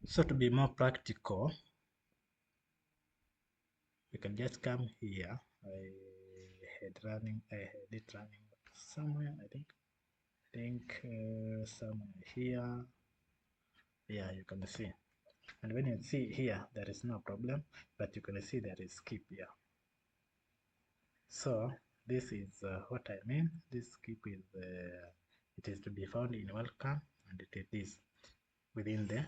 So to be more practical, we can just come here. I had it running somewhere, I think somewhere here. Yeah, you can see. And when you see here, there is no problem, but you can see there is skip here. So this is what I mean. This skip is it is to be found in welcome, and it is within the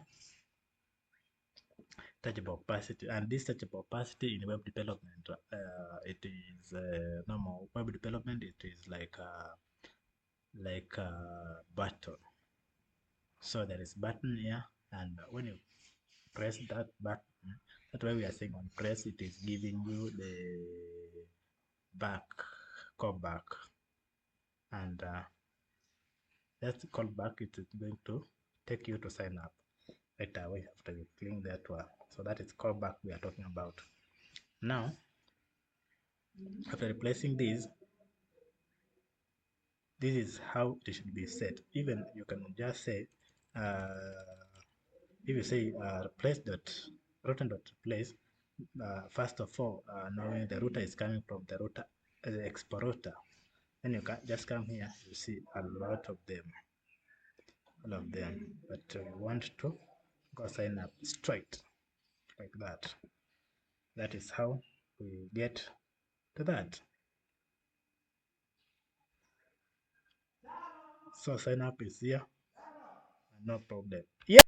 touchable opacity. And this touchable opacity in web development, it is normal web development. It is like a button. So there is button here, and when you press that button, that's why we are saying on press, it is giving you the callback, and that's callback. It is going to take you to sign up right away after you click that one. So that is callback we are talking about. Now, after replacing this is how it should be set. Even you can just say if you say replace dot replace, first of all, knowing the router is coming from the router the exporter, then you can just come here. You see a lot of them, all of them, but we want to go sign up straight like that. That is how we get to that. So sign up is here, no problem. Yeah.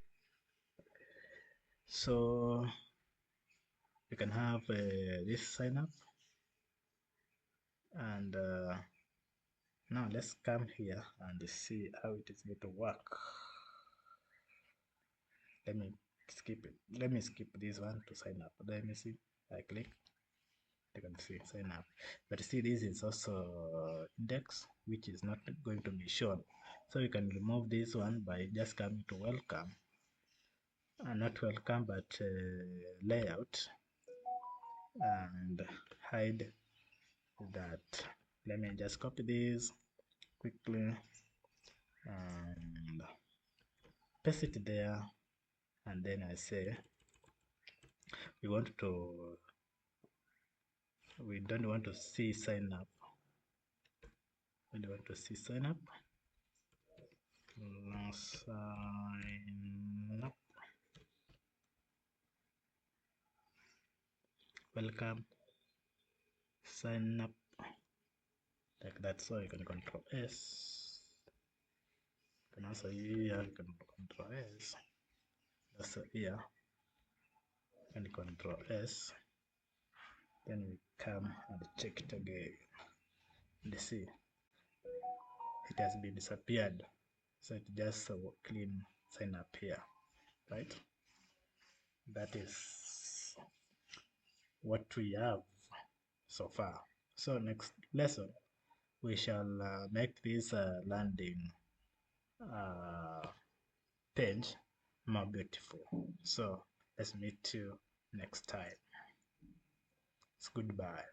So you can have this sign up, and now let's come here and see how it is going to work. Let me skip it. Let me skip this one to sign up. Let me see. I click. You can see sign up. But see, this is also index, which is not going to be shown. So you can remove this one by just coming to welcome. Not welcome, but layout, and hide that. Let me just copy this quickly and paste it there, and then I say we don't want to see sign up. We don't want to see sign up. Sign up. Welcome. Sign up. Like that. So you can control S. You can also here you can control S. That's here. And control S. Then we come and check it again. And see, it has been disappeared. So it just clean sign up here, right? That is what we have so far. So next lesson we shall make this landing page more beautiful. So let's meet you next time. It's goodbye.